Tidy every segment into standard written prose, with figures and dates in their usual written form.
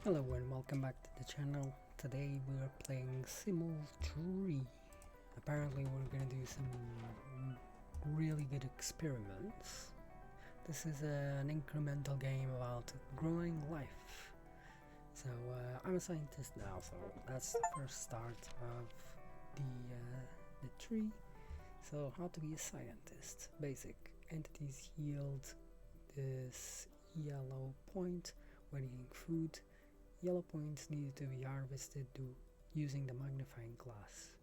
Hello and welcome back to the channel. Today we are playing simultree. Apparently we're gonna do some really good experiments. This is an incremental game about growing life. So I'm a scientist now, so that's the first start of the tree. So how to be a scientist. Basic. Entities yield this yellow point when eating food. Yellow points needed to be harvested using the magnifying glass.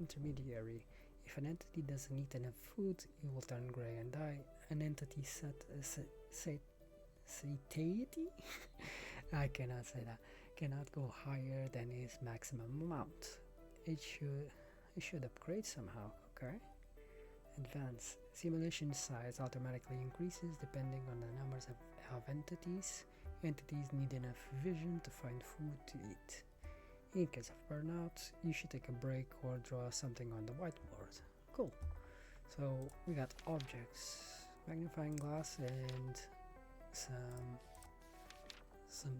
Intermediary. If an entity doesn't eat enough food, it will turn gray and die. An entity satiety I cannot say that. Cannot go higher than its maximum amount. It should upgrade somehow, okay? Advance. Simulation size automatically increases depending on the numbers of entities. Entities need enough vision to find food to eat. In case of burnout, you should take a break or draw something on the whiteboard. Cool. So we got objects, magnifying glass, and some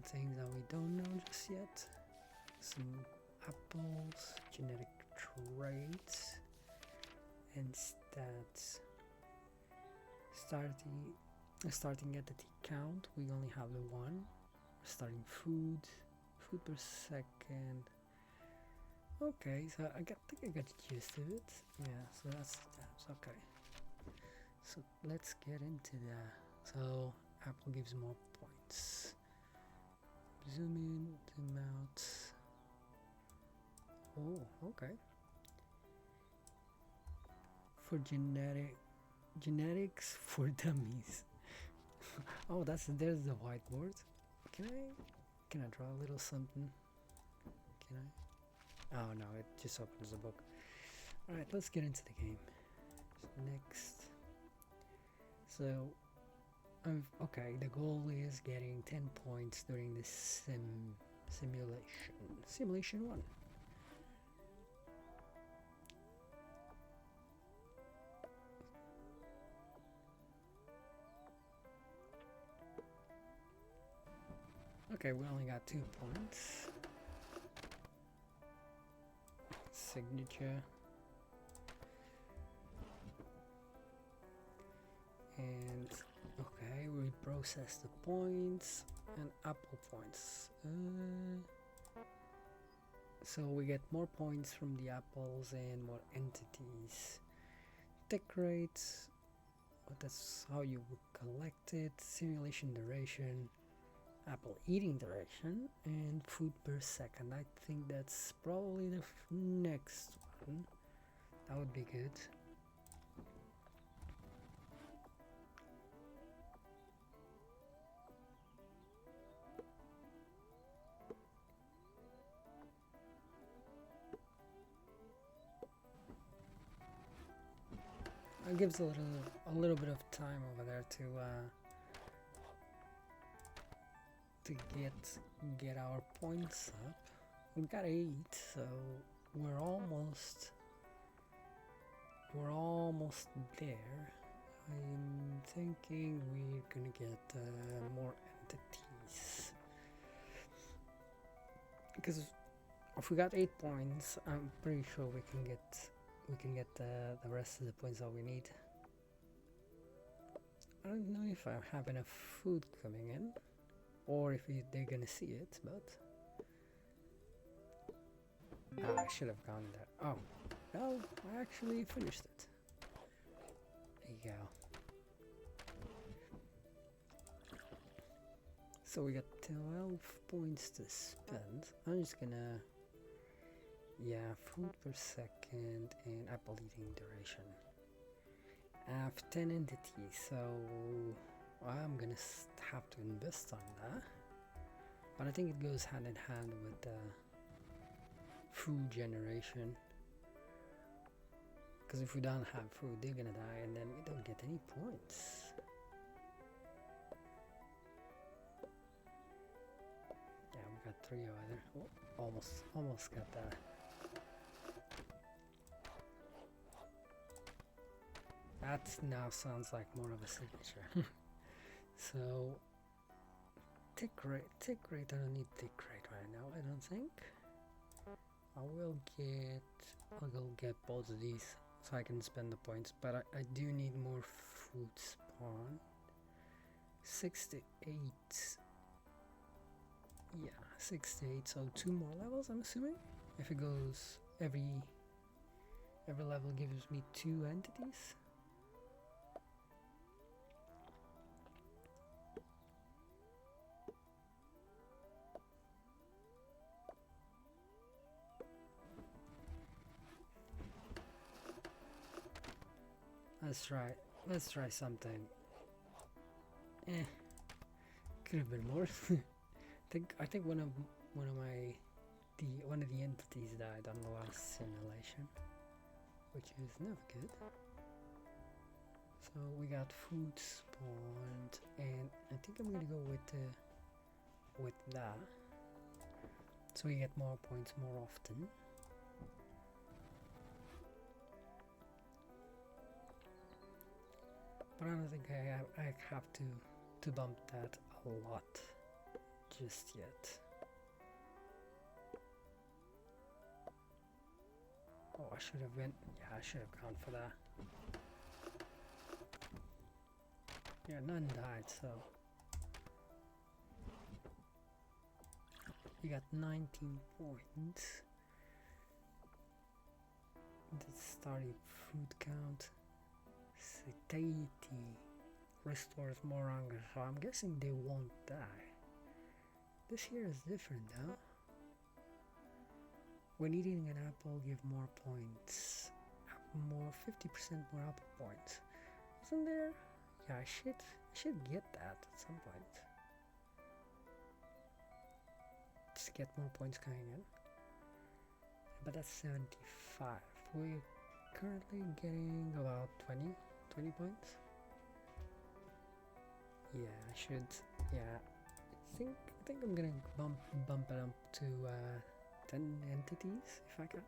things that we don't know just yet. Some apples, genetic traits, and stats. Starting entity count, we only have the one. Starting food per second. Okay, so I think I got used to it. Yeah, so that's okay. So let's get into that. So Apple gives more points. Zoom in, zoom out. Oh, okay. For genetics for dummies. Oh, there's the whiteboard. Can I draw a little something? Can I? Oh no, it just opens the book. Alright, let's get into the game. Next. So, okay, the goal is getting 10 points during this simulation. Simulation 1. Okay, we only got 2 points. Signature. And okay, we process the points and Apple points. So we get more points from the apples and more entities. Decorate. That's how you would collect it. Simulation duration. Apple eating duration and food per second. I think that's probably the next one. That would be good. It gives a little bit of time over there to get our points up. We got 8, so we're almost there. I'm thinking we're gonna get more entities, because if we got 8 points, I'm pretty sure we can get the rest of the points that we need. I don't know if I have enough food coming in, or if they're gonna see it, but I should have gone there. Oh, no, I actually finished it. There you go. So we got 12 points to spend. I'm just gonna, yeah, food per second and apple eating duration. I have 10 entities, so I'm gonna have to invest on that. But I think it goes hand in hand with the food generation. Because if we don't have food, they're gonna die and then we don't get any points. Yeah, we got 3 over there. Oh, almost got that. That now sounds like more of a signature. So tick rate, I don't need tick rate right now, I don't think. I'll go get both of these so I can spend the points, but I do need more food spawn. 68. Yeah, 68, so 2 more levels, I'm assuming. If it goes every level gives me 2 entities. Let's try something. Could have been worse. I think one of the entities died on the last simulation, which is never good. So we got food spawned, and I think I'm gonna go with that, so we get more points more often. But I don't think I have to bump that a lot just yet. Oh, I should have went. Yeah, I should have gone for that. Yeah, none died, so we got 19 points. The starting food count. Satiety restores more hunger, so I'm guessing they won't die. This here is different though. When eating an apple, give more points. 50% more apple points. Isn't there? Yeah, I should get that at some point. Just get more points coming in. But that's 75. We're currently getting about 20 points. Yeah, I should. Yeah, I think I'm gonna bump it up to 10 entities if I can.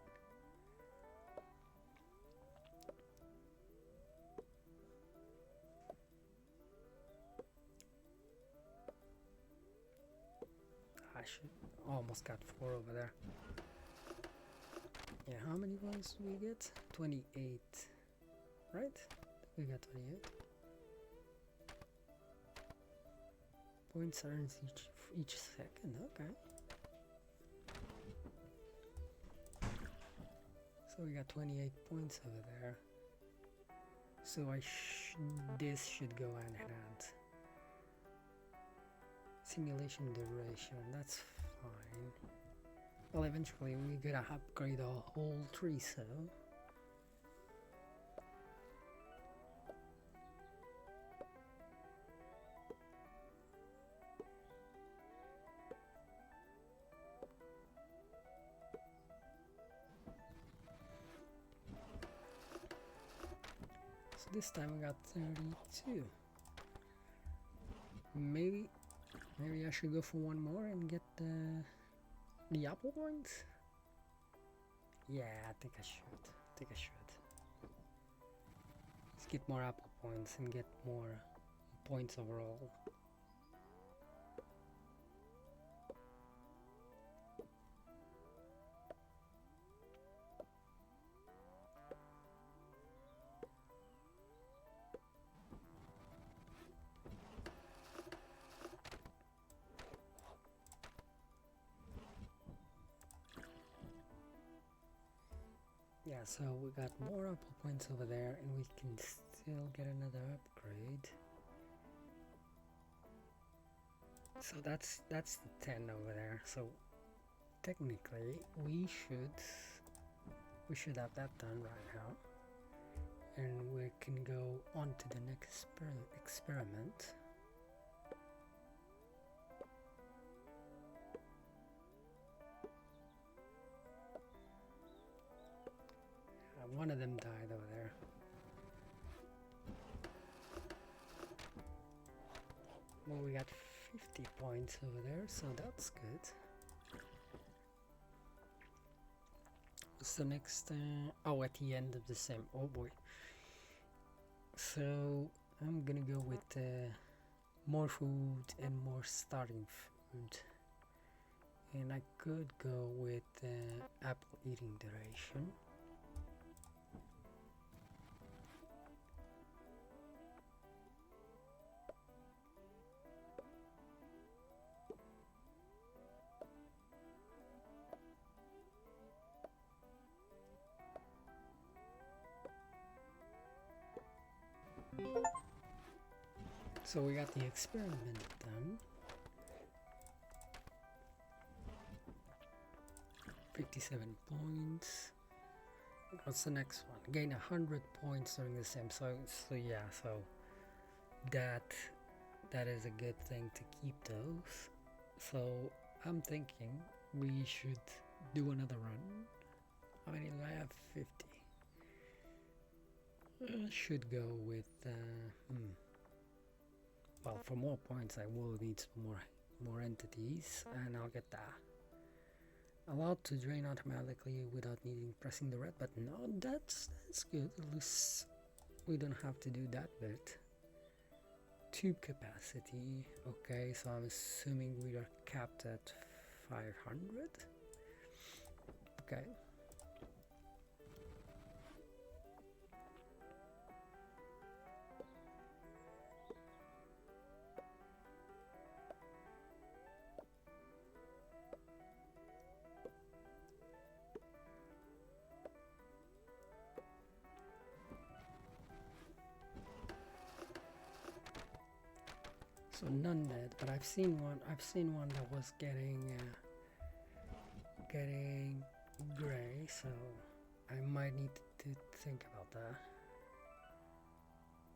I should almost got 4 over there. Yeah, how many points do we get? 28, right? We got 28. Points earned each second, okay. So we got 28 points over there. So this should go hand in hand. Simulation duration, that's fine. Well, eventually we're gonna upgrade the whole tree, so this time we got 32. Maybe I should go for one more and get the apple points. Yeah, I think I should. Let's get more apple points and get more points overall. Yeah, so we got more apple points over there, and we can still get another upgrade. So that's the 10 over there. So technically we should have that done right now, and we can go on to the next experiment. One of them died over there. Well, we got 50 points over there, so that's good. What's the next? Oh, at the end of the sim. Oh boy. So I'm gonna go with more food and more starting food. And I could go with apple eating duration. So we got the experiment done. 57 points. What's the next one? Gain 100 points during the sim. So yeah, so that is a good thing to keep those. So I'm thinking we should do another run. How many do I have? 50. Should go with well, for more points I will need some more entities, and I'll get that. Allowed to drain automatically without needing pressing the red button. No, that's good. At least we don't have to do that bit. Tube capacity. Okay, so I'm assuming we are capped at 500. Okay. So none dead, but I've seen one that was getting gray, so I might need to think about that.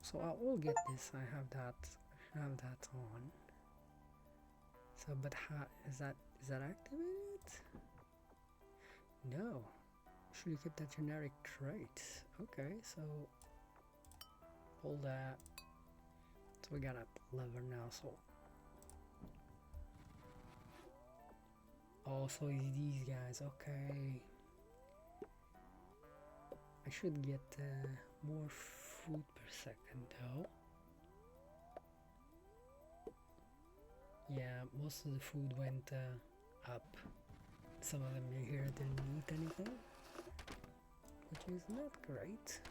So I will get this. I have that on. So, but how is that activated? No. Should you get that generic trait? Okay, so pull that. So we got a lever now, so also these guys. Okay, I should get more food per second though. Yeah, most of the food went up. Some of them here didn't eat anything, which is not great.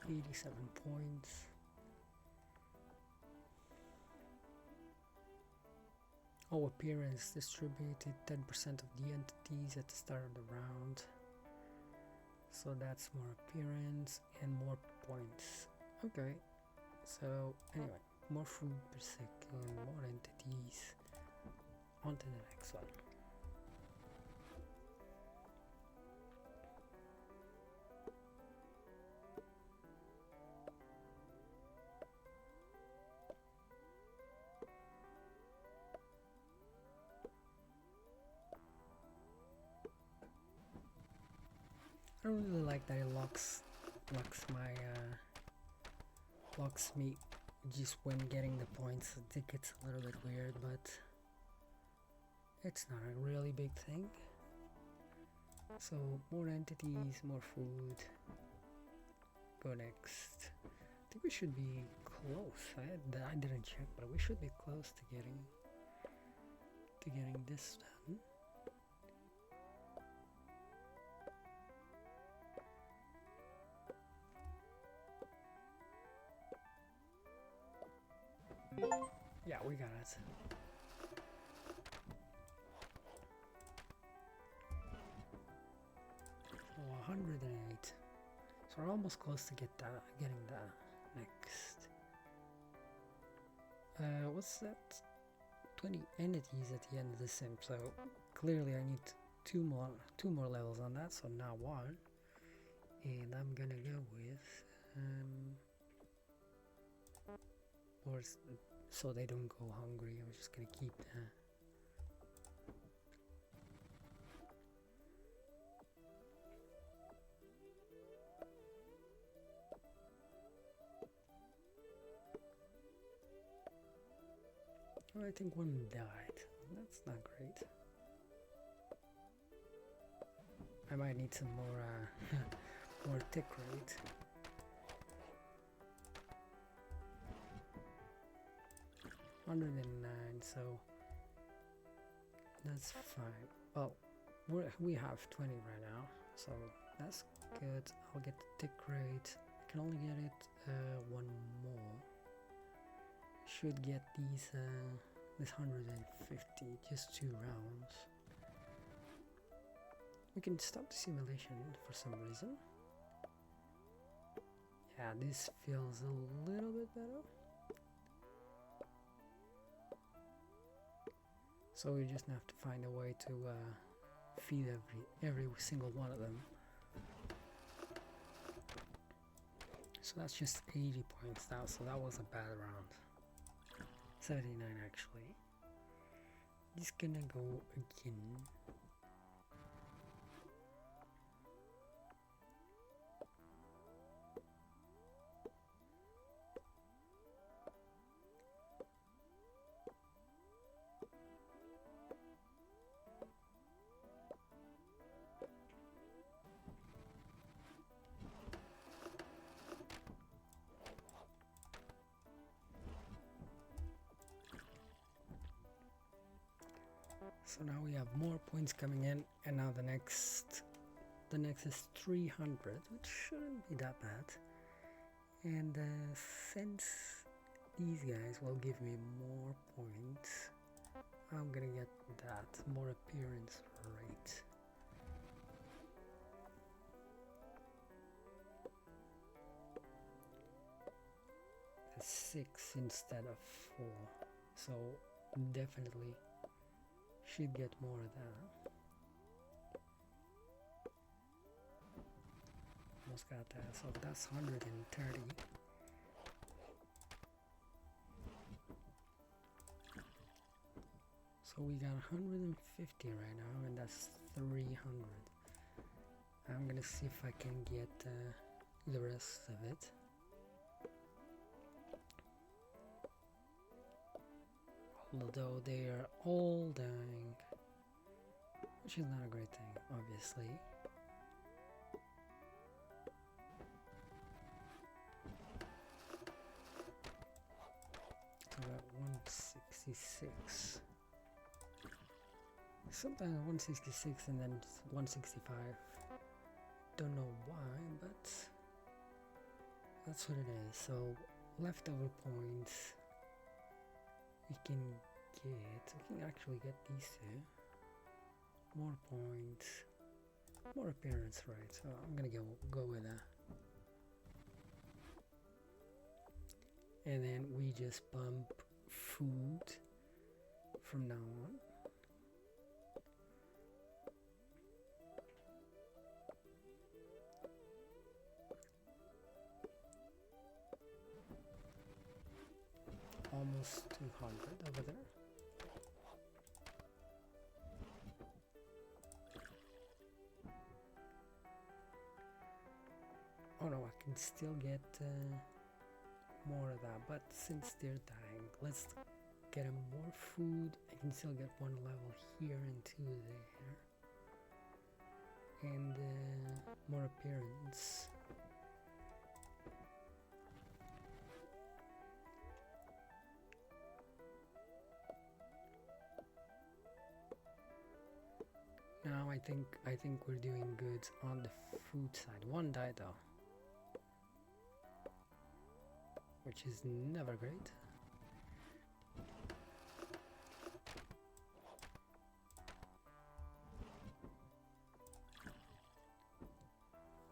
87 points. Oh, appearance distributed 10% of the entities at the start of the round. So that's more appearance and more points. Okay, so anyway, more food per second, more entities. On to the next one. I don't really like that it locks me just when getting the points. I think it's a little bit weird, but it's not a really big thing. So more entities, more food. Go next. I think we should be close. I didn't check, but we should be close to getting this done. Yeah, we got it. Oh, 108. So we're almost close to getting that next. What's that? 20 entities at the end of the sim. So clearly I need two more levels on that. So now 1, and I'm gonna go with or so they don't go hungry. I'm just gonna keep that. Oh, I think one died. That's not great. I might need some more more tick rate. 109, so that's fine. Well, we have 20 right now, so that's good. I'll get the tick rate. I can only get it one more. Should get these this 150, just 2 rounds. We can stop the simulation for some reason. Yeah, this feels a little bit better. So we just have to find a way to feed every single one of them. So that's just 80 points now, so that was a bad round. 79 actually. Just gonna go again. So now we have more points coming in, and now the next is 300, which shouldn't be that bad. And since these guys will give me more points, I'm gonna get that more appearance rate. That's 6 instead of 4, so definitely should get more of that. Almost got that, so that's 130. So we got 150 right now, and that's 300. I'm gonna see if I can get the rest of it. Although they are all dying, which is not a great thing, obviously. So we're at 166. Sometimes 166 and then 165. Don't know why, but that's what it is. So leftover points. We can actually get these two. More points, more appearance, right? So I'm gonna go with that. And then we just bump food from now on. Almost 200 over there. Oh no, I can still get more of that, but since they're dying, let's get them more food. I can still get 1 level here and 2 there. And more appearance. Now I think we're doing good on the food side. 1 died though, which is never great.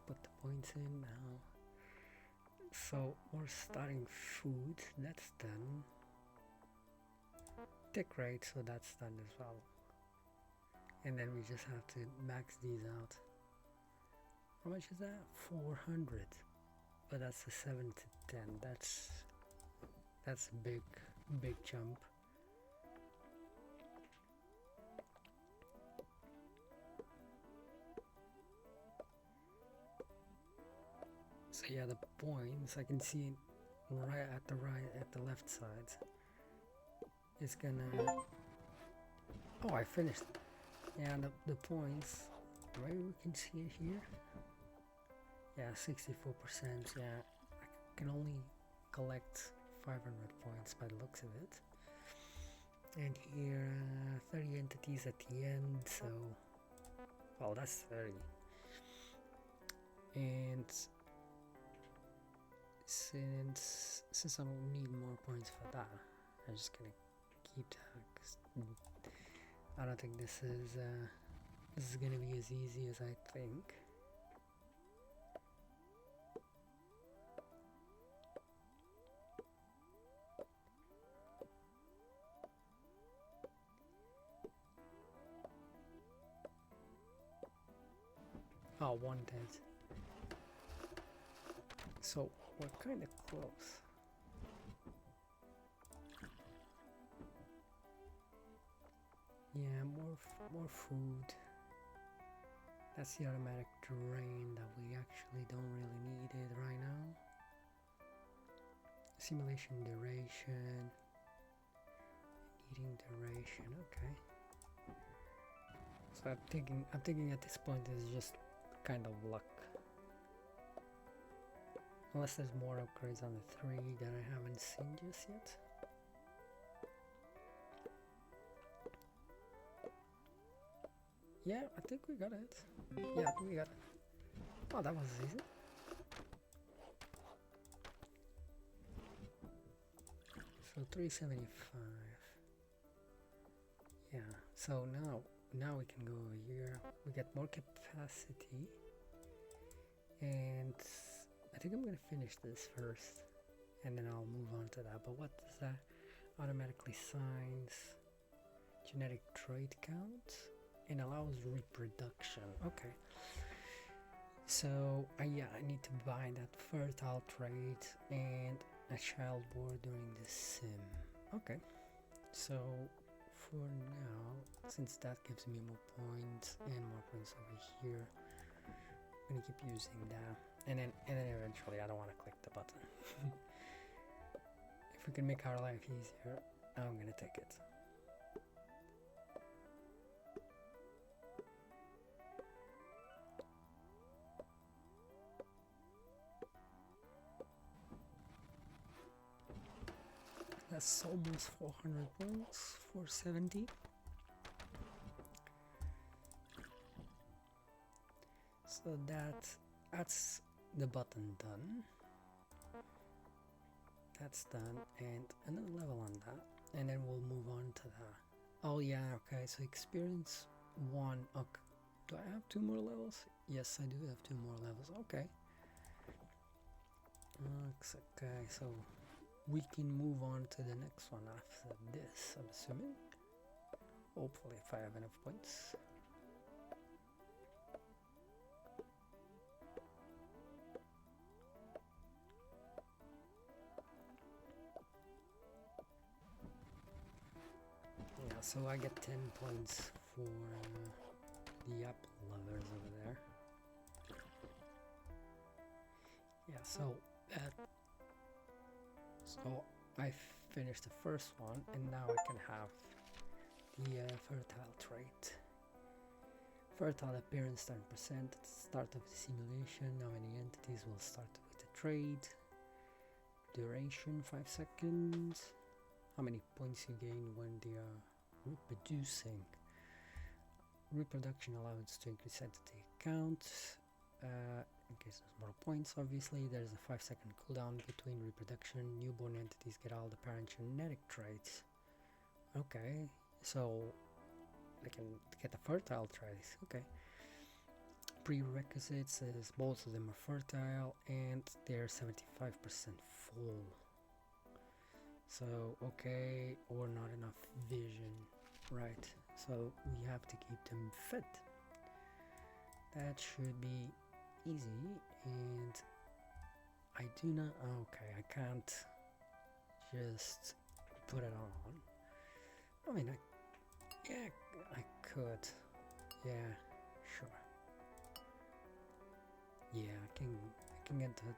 Put the points in now. So we're starting food, that's done. Tick rate, so that's done as well. And then we just have to max these out. How much is that? 400. But that's a 7 to 10. That's a big jump. So yeah, the points I can see right at the left side. It's gonna. Oh, I finished. Yeah, the points, right, we can see it here. Yeah, 64%, yeah, I can only collect 500 points by the looks of it. And here 30 entities at the end, so well, that's 30. And since I don't need more points for that, I'm just gonna keep that, 'cause I don't think this is gonna be as easy as I think. Oh, one dead. So we're kind of close. Yeah, more food. That's the automatic drain that we actually don't really need it right now. Simulation duration. Eating duration, okay. So I'm thinking at this point is just kind of luck. Unless there's more upgrades on the 3 that I haven't seen just yet. Yeah, I think we got it. Yeah, we got it. Oh, that was easy. So 375. Yeah, so now we can go over here. We get more capacity. And I think I'm gonna finish this first. And then I'll move on to that. But what does that automatically signs genetic trait count and allows reproduction? Okay. So yeah, I need to buy that fertile trait and a child born during the sim. Okay. So for now, since that gives me more points and more points over here, I'm gonna keep using that. And then eventually I don't want to click the button. If we can make our life easier, I'm gonna take it. That's almost 400 points, 470. So that's the button done. That's done, and another level on that, and then we'll move on to that. Oh yeah, okay, so experience 1. Okay. Do I have 2 more levels? Yes, I do have 2 more levels. Okay. Okay, so we can move on to the next one after this, I'm assuming. Hopefully, if I have enough points. Yeah, so I get 10 points for the apple lovers over there. Yeah, so I finished the first one, and now I can have the fertile trait. Fertile appearance 10% at the start of the simulation. How many entities will start with the trait? Duration 5 seconds. How many points you gain when they are reproducing. Reproduction allowance to increase entity count. In case there's more points, obviously. There's a 5-second cooldown between reproduction. Newborn entities get all the parent genetic traits. Okay, so they can get the fertile traits. Okay. Prerequisites is both of them are fertile and they're 75% full. So, okay, or not enough vision. Right, so we have to keep them fed. That should be easy, and I do not. Okay, I can't just put it on. I mean, yeah, I could. Yeah, sure. Yeah, I can get the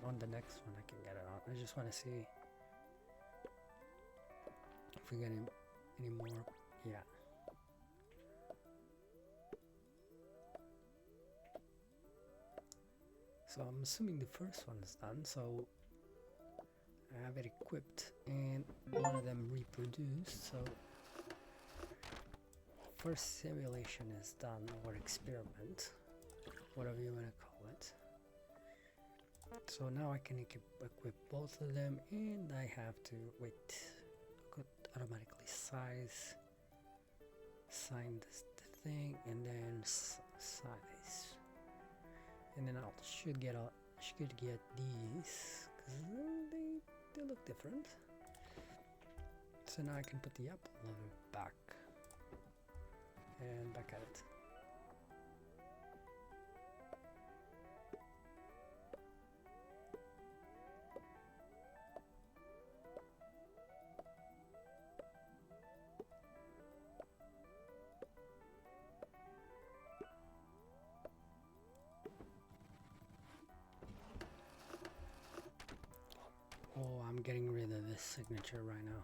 on the next one. I can get it on. I just want to see if we get any more. Yeah. So I'm assuming the first one is done, so I have it equipped, and one of them reproduced. So first simulation is done, or experiment, whatever you want to call it. So now I can equip both of them, and I have to wait. Could automatically sign this thing, and then size, and then I should get these because they look different. So now I can put the apple level back and back at it. Oh, I'm getting rid of this signature right now.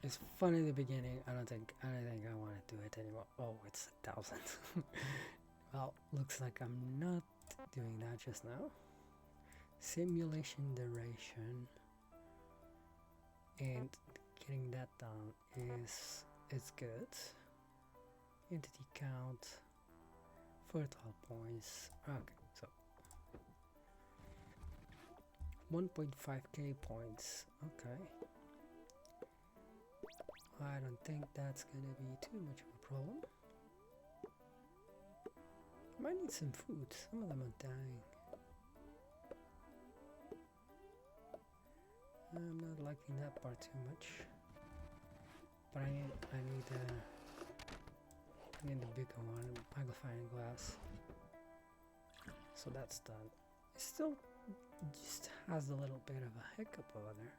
It's fun in the beginning. I don't think I want to do it anymore. Oh, it's 1,000. Well, looks like I'm not doing that just now. Simulation duration and getting that down is good. Entity count, fertile points. Okay, so 1.5k points. Okay. I don't think that's gonna be too much of a problem. I might need some food. Some of them are dying. I'm not liking that part too much. But I need the bigger one, magnifying glass. So that's done. It still just has a little bit of a hiccup over there.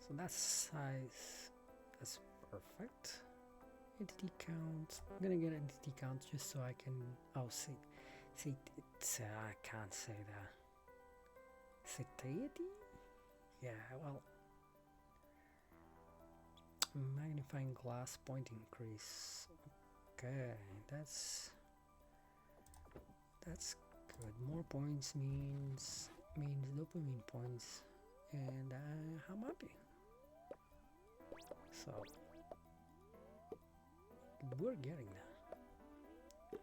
So that's size. That's perfect. Entity count. I'm gonna get entity count just so I can. Oh, see, it's I can't say that. Satiety? Yeah. Well, magnifying glass point increase. Okay, that's good. More points means dopamine points, and I'm happy. So we're getting there.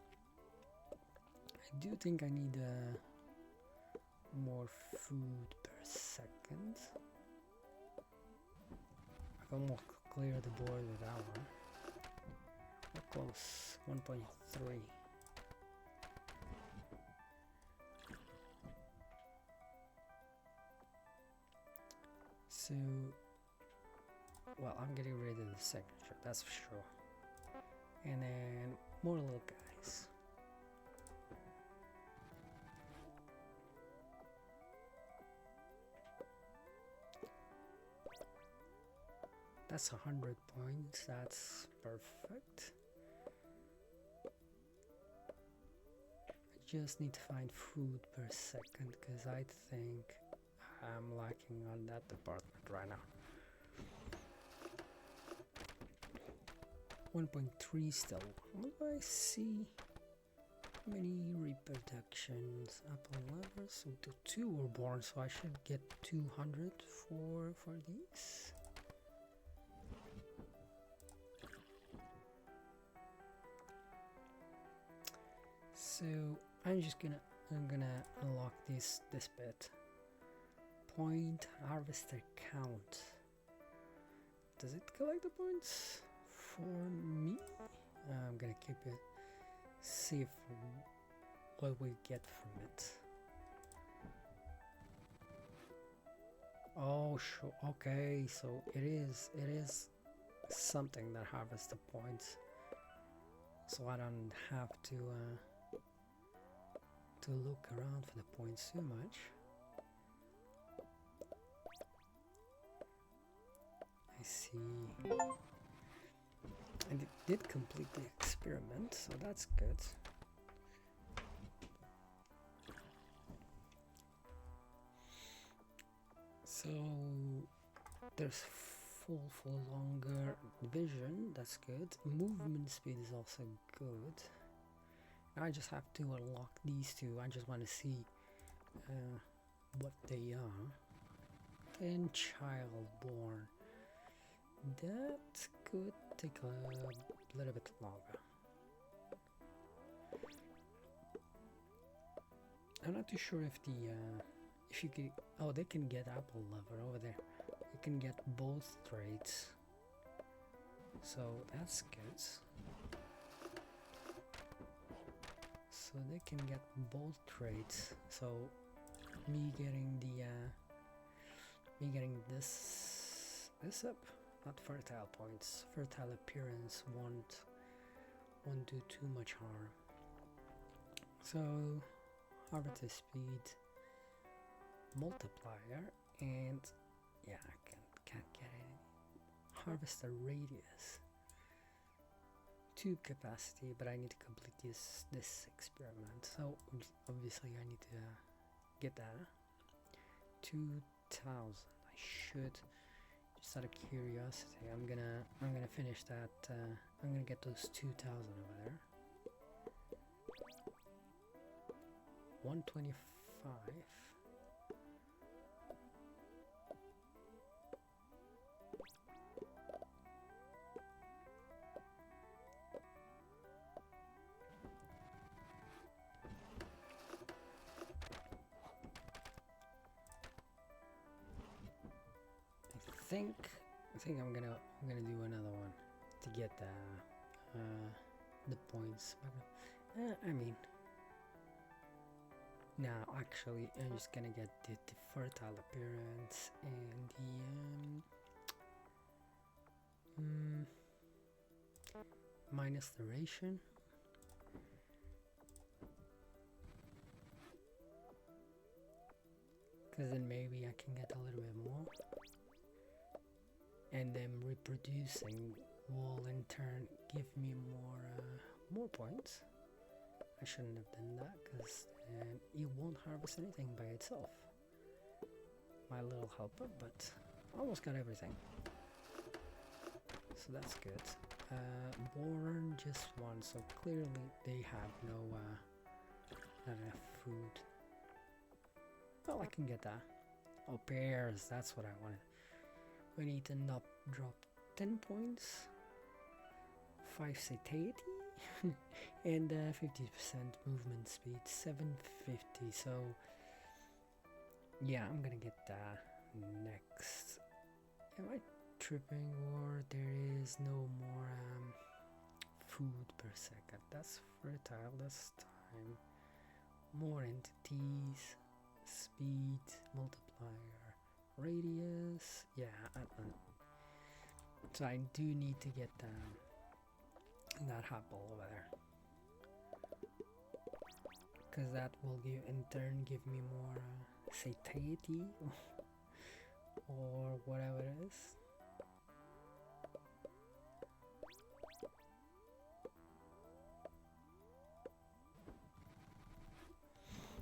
I do think I need more food per second. I can more clear the board with that one. We're close. 1.3. So, well, I'm getting rid of the signature, that's for sure. And then more little guys. That's 100 points, that's perfect. I just need to find food per second because I think I'm lacking on that department right now. 1.3 still. What do I see? Many reproductions. Apple lovers. So 2 were born, so I should get 200 for these. So I'm gonna unlock this bit. Point harvester count. Does it collect the points for me? I'm gonna keep it. See if what we get from it. Oh, sure. Okay, so it is something that harvests the points, so I don't have to look around for the points too much. I see. And it did complete the experiment, so that's good. So there's full longer vision, that's good. Movement speed is also good. I just have to unlock these two. I just want to see what they are. 10 child born. That could take a little bit longer. I'm not too sure if the if you can. Oh, they can get apple lover over there. You can get both traits, so that's good. So they can get both traits. So me getting the me getting this up, not fertile points. Fertile appearance won't do too much harm. So harvester speed multiplier, and yeah, I can't get any. Harvester radius, tube capacity, but I need to complete this experiment. So obviously I need to get that. 2,000. I should, just out of curiosity, I'm gonna finish that. I'm gonna get those 2,000 over there. 125. I think I'm gonna do another one to get the points. I mean, now actually I'm just gonna get the fertile appearance and the minus the ration. Because then maybe I can get a little bit more. And then reproducing will in turn give me more points. I shouldn't have done that, because then it won't harvest anything by itself. My little helper, but almost got everything. So that's good. Born just one, so clearly they have not enough food. Well, I can get that. Oh, pears, that's what I wanted. We need to not drop 10 points, 5 satiety, and 50% movement speed, 750. So yeah, I'm gonna get that next. Am I tripping, or there is no more food per second? That's fertile, that's time. More entities, speed, multiplier, radius, yeah, I don't know. So I do need to get that apple over there, because that will in turn give me more satiety or whatever it is.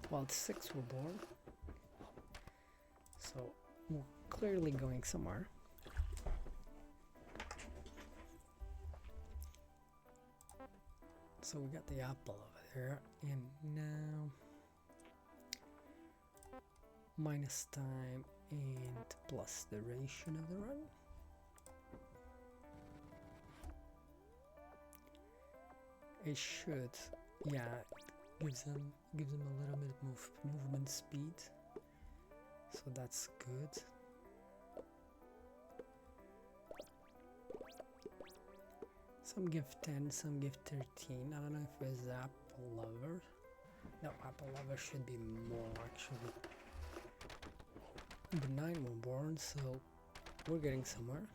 Well, 6 were born, so we're clearly going somewhere. So we got the apple over there, and now minus time and plus the duration of the run. It should, yeah, gives them a little bit of movement speed, so that's good. Some give 10, some give 13. I don't know if it's apple lover. No, apple lover should be more actually. But 9 were born, so we're getting somewhere.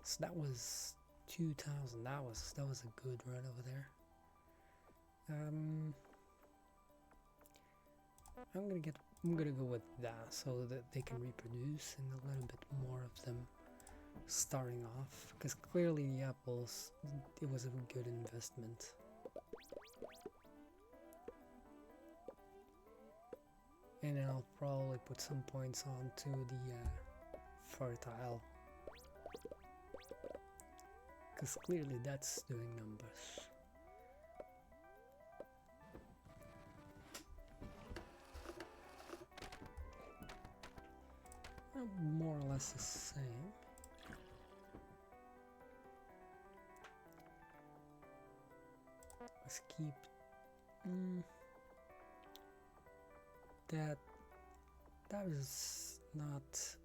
So that was 2,000. That was a good run over there. I'm gonna go with that, so that they can reproduce and a little bit more of them starting off, because clearly the apples, it was a good investment. And then I'll probably put some points onto the fertile, because clearly that's doing numbers. more or less the same. Let's keep that. That is not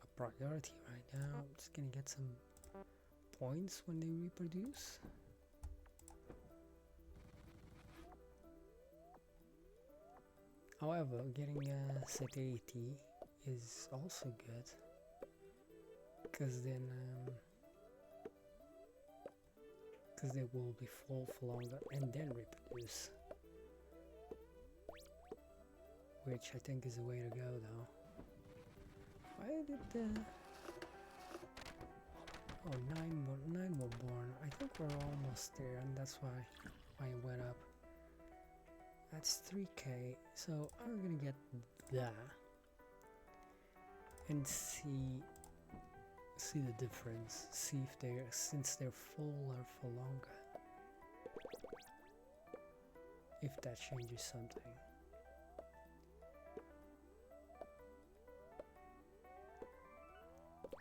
a priority right now. I'm just gonna get some points when they reproduce. However, getting a satiety is also good, because then they will be full for longer and then reproduce, which I think is the way to go though. Why did nine were born? I think we're almost there, and that's why it went up. That's 3k, so I'm gonna get that and see the difference. See if since they're full or for longer, if that changes something.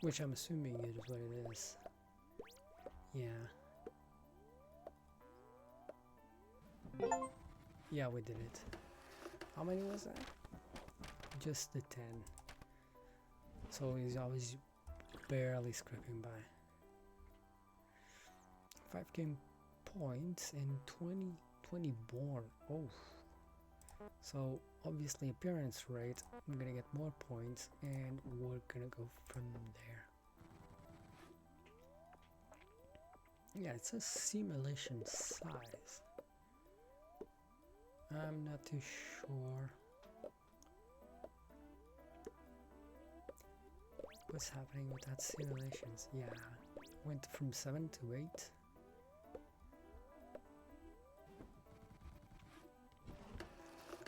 Which I'm assuming it is what it is. Yeah. Yeah, we did it. How many was that? Just the 10. So he's always barely scraping by. 5k points and 20 born. Oh. So obviously appearance rate, I'm gonna get more points and we're gonna go from there. Yeah, it's a simulation size. I'm not too sure what's happening with that simulations. Yeah, went from 7 to 8.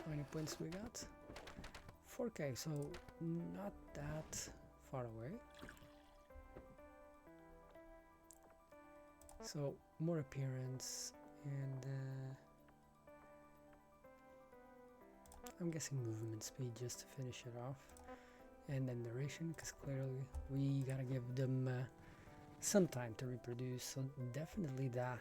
How many points we got? 4k, so not that far away. So more appearance and I'm guessing movement speed just to finish it off, and then duration, because clearly we gotta give them some time to reproduce, so definitely that.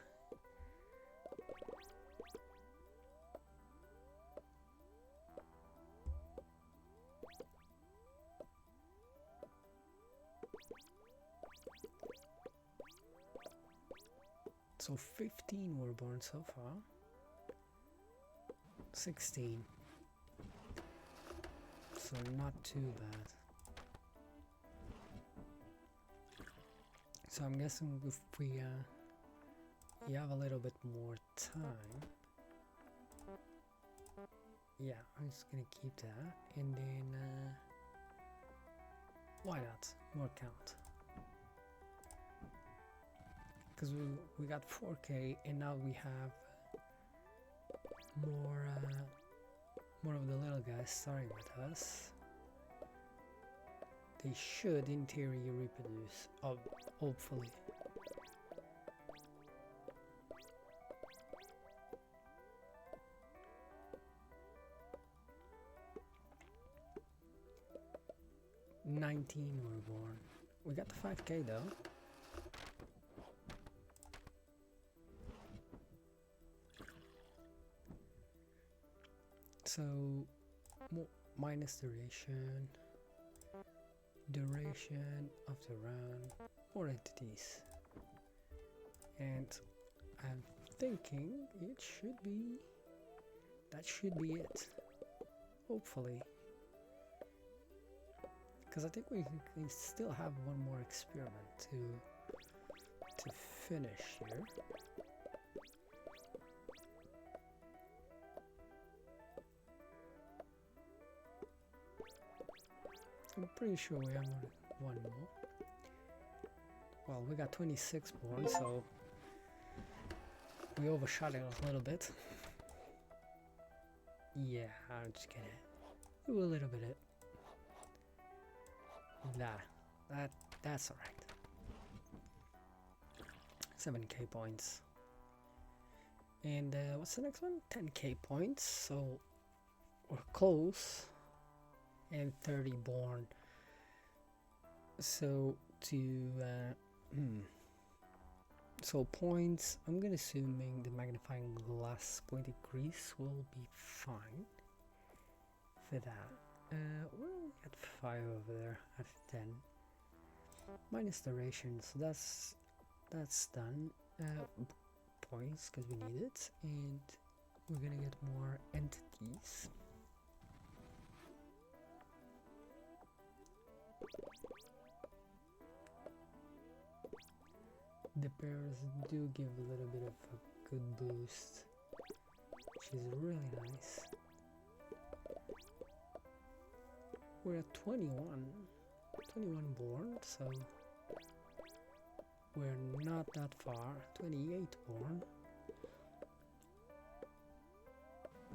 So 15 were born so far. 16. So not too bad. So I'm guessing if we have a little bit more time. Yeah, I'm just gonna keep that, and then why not more count? Because we got 4k and now we have more of the little guys starting with us. They should in theory reproduce, hopefully. $19 were born. We got the 5k though. So minus duration of the run, more entities, and I'm thinking that should be it, hopefully, because I think we still have one more experiment to finish here. I'm pretty sure we have one more. Well, we got 26 born, so we overshot it a little bit. Yeah, I'm just gonna do a little bit of it. That's alright. 7k points. And what's the next one? 10k points, so we're close. And 30 born. So to so points, I'm gonna assuming the magnifying glass point increase will be fine for that. We'll get 5 over there out of 10. Minus duration, so that's done. Points because we need it, and we're gonna get more entities. The pairs do give a little bit of a good boost, which is really nice. We're at 21 born, so we're not that far. 28 born.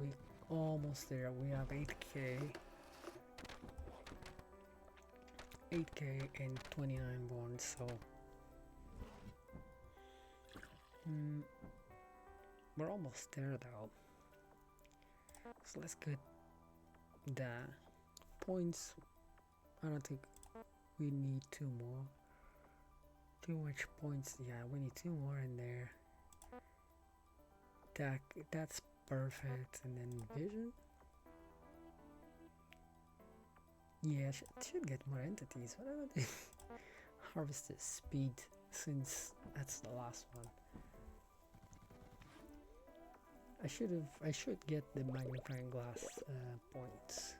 We almost there. We have 8k and 29 born, so we're almost there though. So let's get the points. I don't think we need 2 more. Too much points. Yeah, we need 2 more in there. That's perfect. And then vision. Yeah, should get more entities. But I don't think harvest the speed, since that's the last one. I should get the magnifying glass points.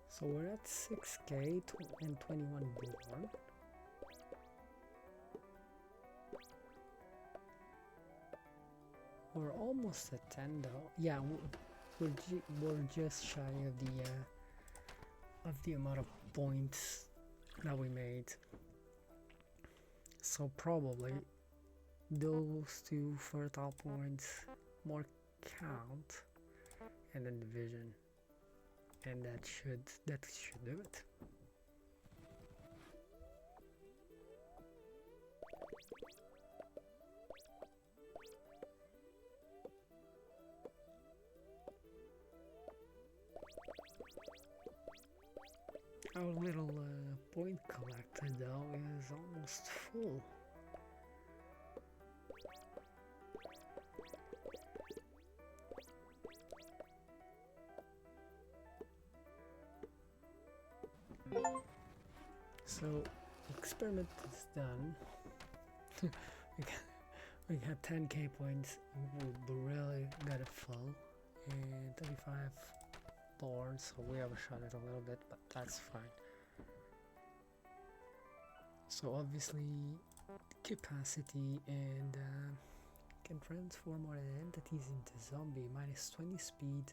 So we're at 6k and 21 born. We're almost at 10 though. Yeah, we're just shy of the amount of points that we made. So probably those 2 fertile points more count, and then division. And that should do it. Our little point collector though is almost full. So experiment is done. we got 10k points. We really got it full, and 35 boards, so we overshot it a little bit, but that's fine. So obviously capacity, and can transform more entities into zombie. Minus 20 speed.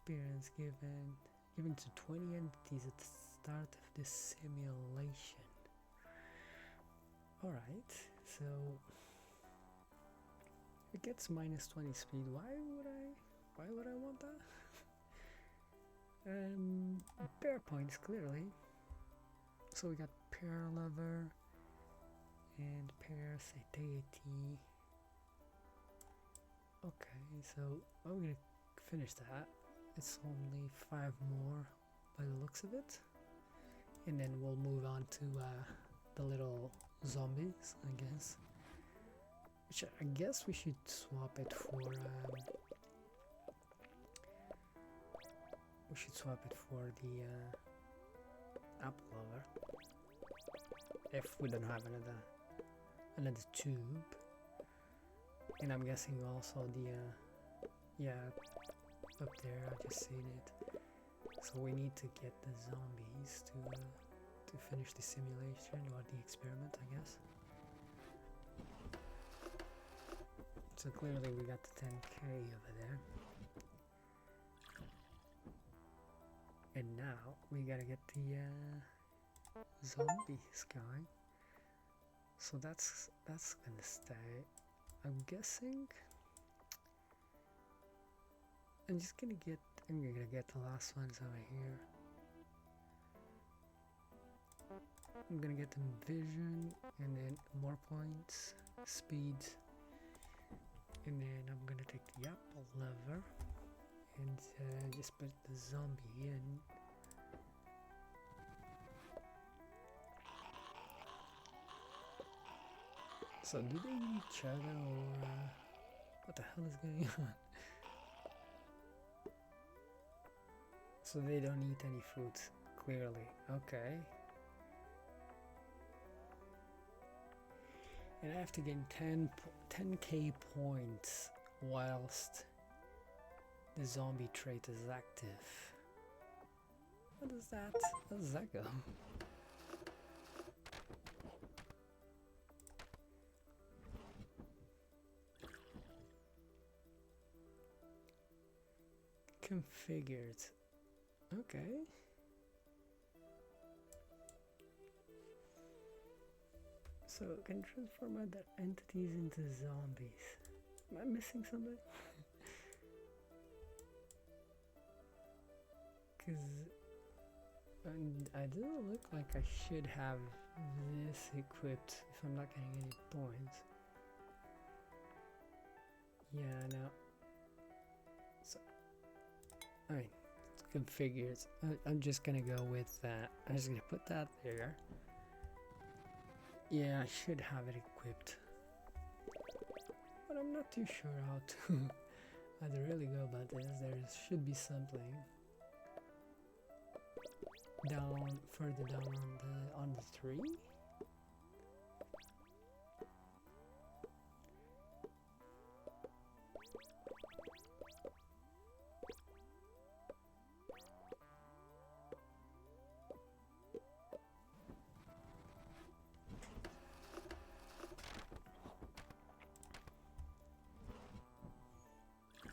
Appearance given to 20 entities at the start of the simulation. Alright, so it gets minus 20 speed. Why would I want that? Pair points, clearly. So we got pair lever and pair satiety. Okay, so I'm gonna finish that. It's only 5 more by the looks of it, and then we'll move on to the little zombies, I guess. Which I guess we should swap it for the apple lover, if we don't have another tube. And I'm guessing also the yeah, up there, I just seen it. So we need to get the zombies to finish the simulation or the experiment, I guess. So clearly we got the 10k over there. And now we gotta get the zombies going. So that's gonna stay. I'm guessing I'm gonna get the last ones over here. I'm gonna get them vision and then more points, speed, and then I'm gonna take the apple lever and just put the zombie in. So do they eat each other or what the hell is going on? So they don't eat any food, clearly. Okay. And I have to gain 10k points whilst the zombie trait is active. How does that go? Configured. Okay. So it can transform other entities into zombies. Am I missing something? Because I do look like I should have this equipped if I'm not getting any points. Yeah, no. So, I mean, it's configured. I'm just gonna go with that. I'm just gonna put that there. Yeah, I should have it equipped. But I'm not too sure how to really go about this. There should be something down further down on the tree.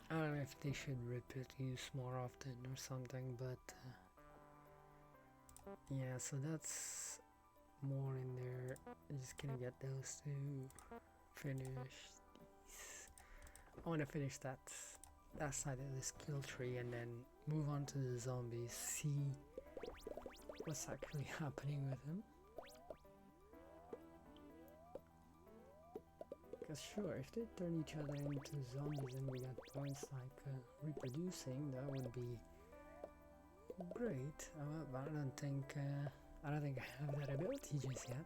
I don't know if they should reproduce more often or something, but yeah, so that's more in there. I'm just gonna get those two finished. I want to finish that side of this kill tree and then move on to the zombies, see what's actually happening with them. Because sure, if they turn each other into zombies and we got points like reproducing, that would be great. But I don't think I have that ability just yet.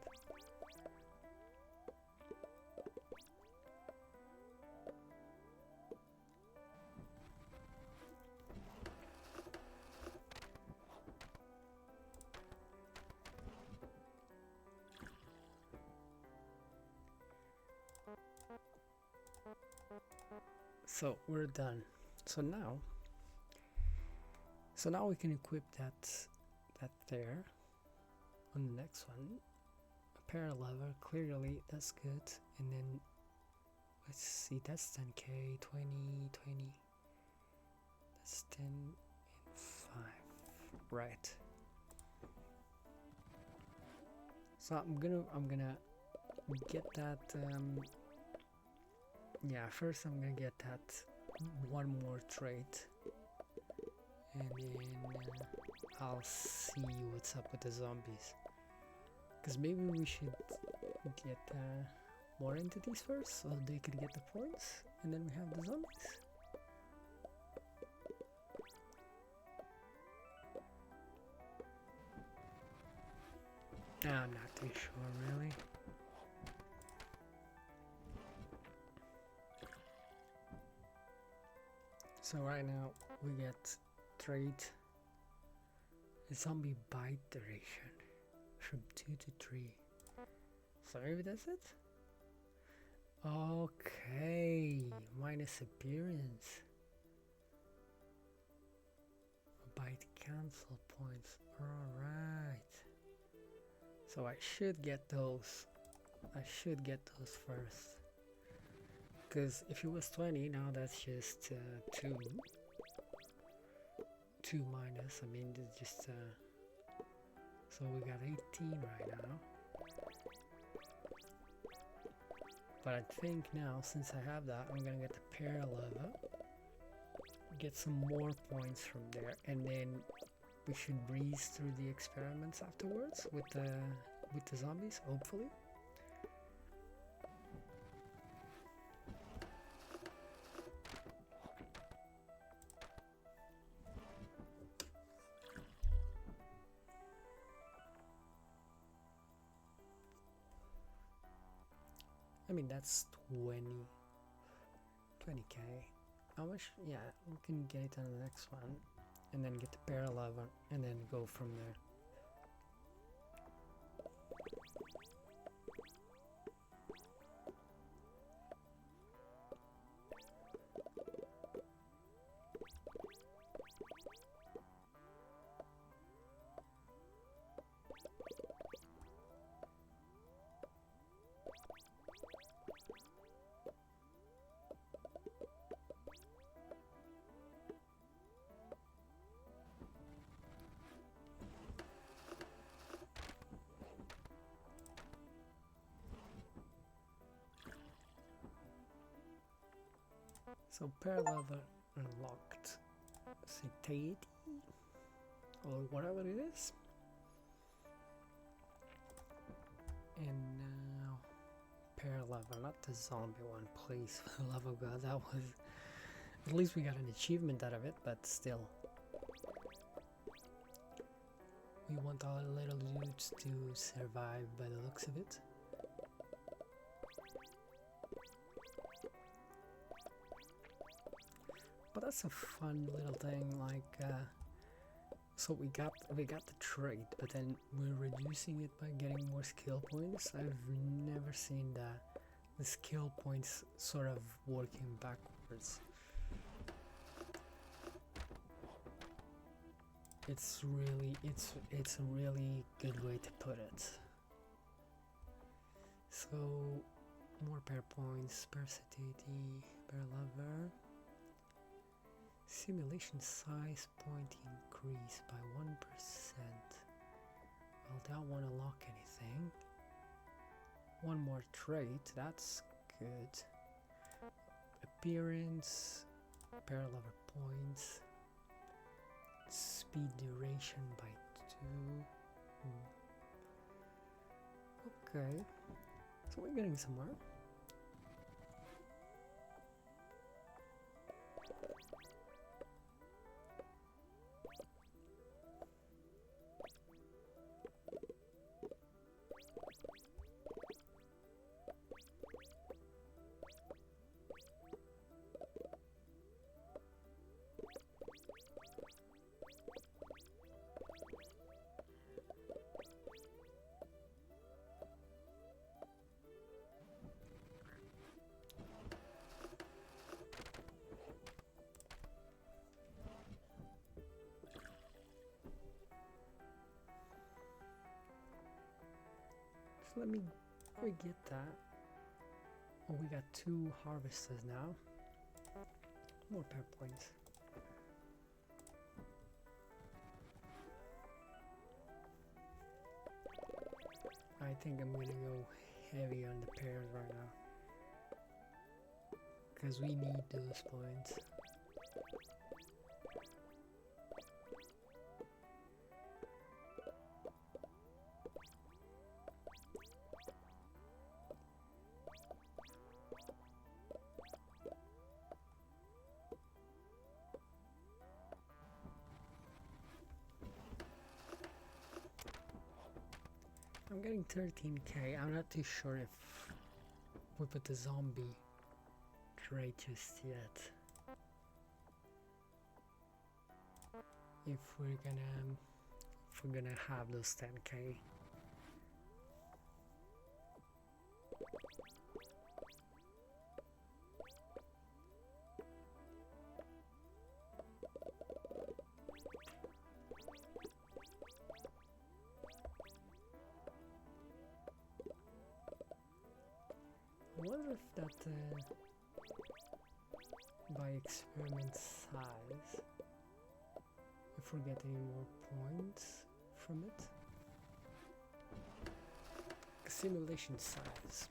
So we're done. So now we can equip that there on the next one. A parallel lever, clearly that's good. And then let's see, that's 10k, 20, 20. That's 10 and 5. Right. So I'm gonna get that yeah, first I'm gonna get that one more trait, and then I'll see what's up with the zombies. Because maybe we should get more entities first, so they could get the points, and then we have the zombies. I'm not too sure, really. So right now we get trait zombie bite duration from 2 to 3. So maybe that's it? Okay, minus appearance. Bite cancel points. Alright. So I should get those. I should get those first. Because if it was 20, now that's just 2. 2 minus, I mean, it's just, so we got 18 right now. But I think now, since I have that, I'm gonna get the parallel, get some more points from there, and then we should breeze through the experiments afterwards with the with the zombies, hopefully. I mean, that's 20k. How much? Yeah, we can get it on the next one, and then get the parallel one, and then go from there. So parallel unlocked. Satiety or whatever it is. And now parallel, not the zombie one, please, for the love of God. That was, at least we got an achievement out of it, but still. We want our little dudes to survive by the looks of it. But that's a fun little thing, like, so we got the trait, but then we're reducing it by getting more skill points. I've never seen the skill points sort of working backwards. It's a really good way to put it. So more pair points, pair satiety, pair lover. Simulation size point increase by 1%. Well, that won't unlock anything. One more trait, that's good. Appearance, pair lover points. Speed duration by 2. Okay, so we're getting somewhere. Let me get that. Oh, we got 2 harvesters now. More pair points. I think I'm gonna go heavy on the pairs right now, because we need those points. I'm getting 13k. I'm not too sure if we put the zombie trait just yet. If we're gonna have those 10k. I wonder if that by experiment size, if we get any more points from it. Simulation size.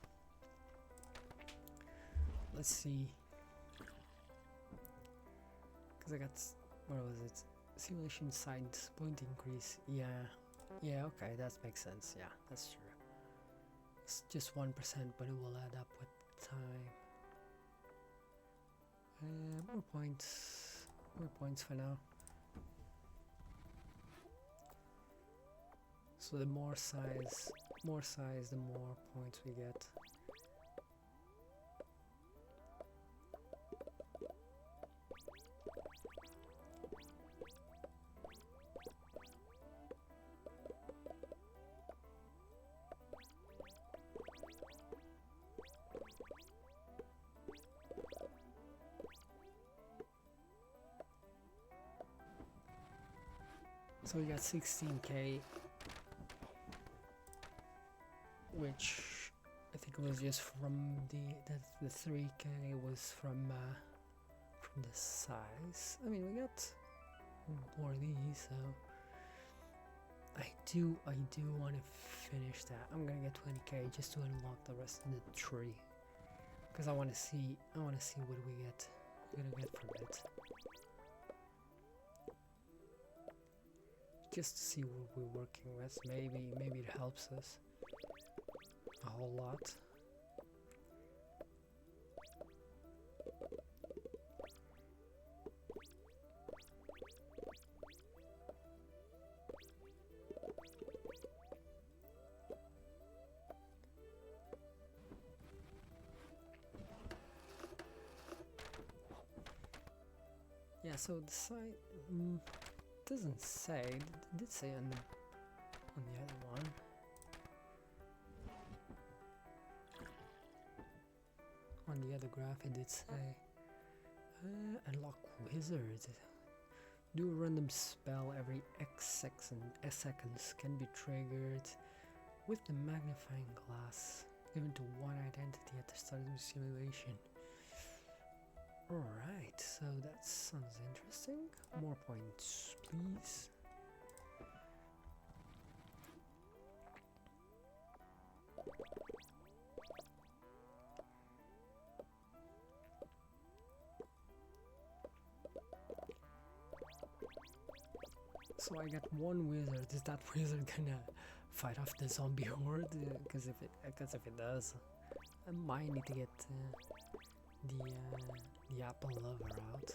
Let's see. Because I got, what was it? Simulation size point increase. Yeah, okay, that makes sense. Yeah, that's true. It's just 1%, but it will add up with time. More points. More points for now. So the more size, the more points we get. So we got 16k, which I think was just from the 3k was from the size. I mean, we got more of these, so I do want to finish that. I'm gonna get 20k just to unlock the rest of the tree, because I want to see what we're gonna get from it. Just to see what we're working with. Maybe it helps us a whole lot. Yeah, so the site doesn't say. It did say on the other one. On the other graph, it did say unlock wizard. Do a random spell every X seconds can be triggered with the magnifying glass given to one identity at the start of the simulation. Alright, so that sounds interesting. More points, please. So I got one wizard. Is that wizard gonna fight off the zombie horde? Because if it does, I might need to get the apple lover out.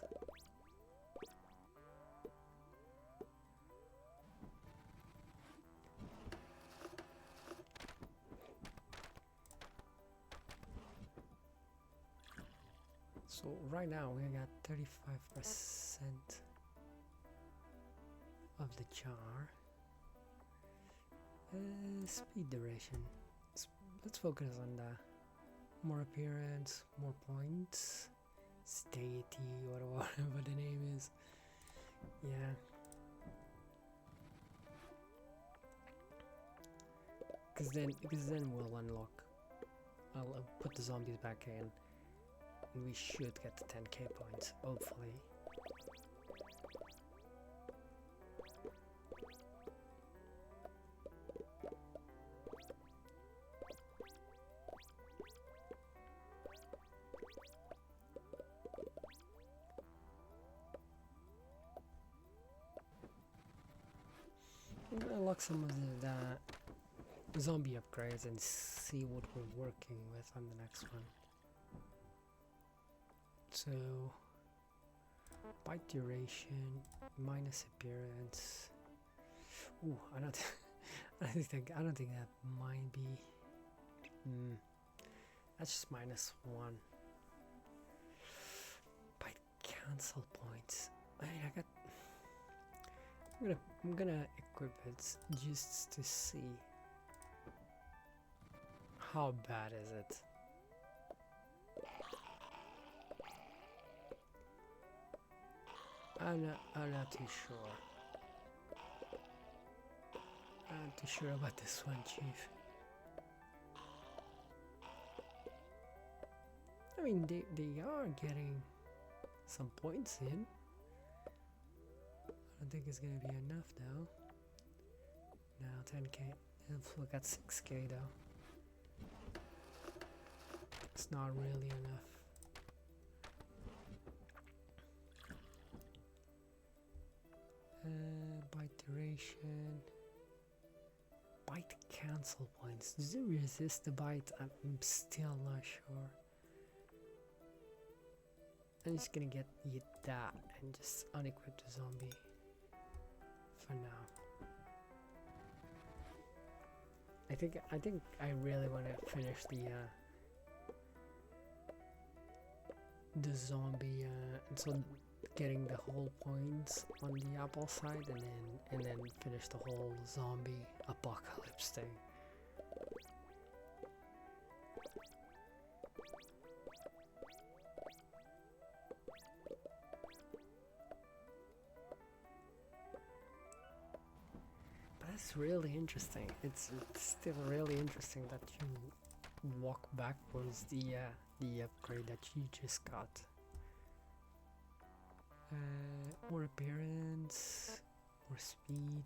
So right now we got 35% of the jar. Speed duration. Let's focus on the more appearance, more points, stayety, whatever the name is. Yeah. Because then we'll unlock. I'll put the zombies back in, and we should get the 10k points, hopefully. I'm gonna unlock some of the zombie upgrades and see what we're working with on the next one. So, bite duration, minus appearance. Ooh, I don't think that might be. That's just -1. Bite cancel points. I mean, I'm gonna equip it just to see how bad is it. I'm not too sure. I'm not too sure about this one, Chief. I mean, they are getting some points in. I don't think it's gonna be enough though. Now 10k. Look at 6k though. It's not really enough. Bite duration. Bite cancel cancel points. Does it resist the bite? I'm still not sure. I'm just gonna eat that and just unequip the zombie for now. I think I really want to finish the zombie and so getting the whole points on the apple side and then finish the whole zombie apocalypse thing. That's really interesting. It's still really interesting that you walk backwards the upgrade that you just got. More appearance, more speed.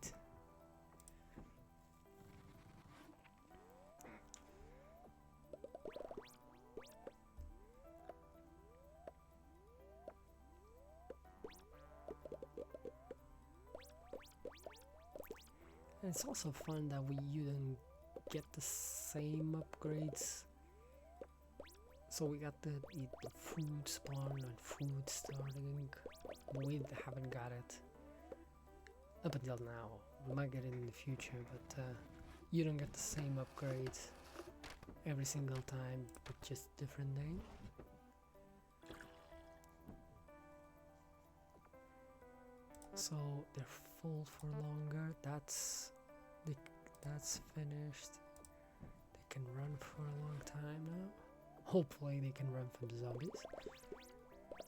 And it's also fun that you don't get the same upgrades. So we got the food spawn and food starting, but we haven't got it up until now. We might get it in the future, but you don't get the same upgrades every single time with just different name. So they're full for longer. That's finished. They can run for a long time now. Hopefully they can run from the zombies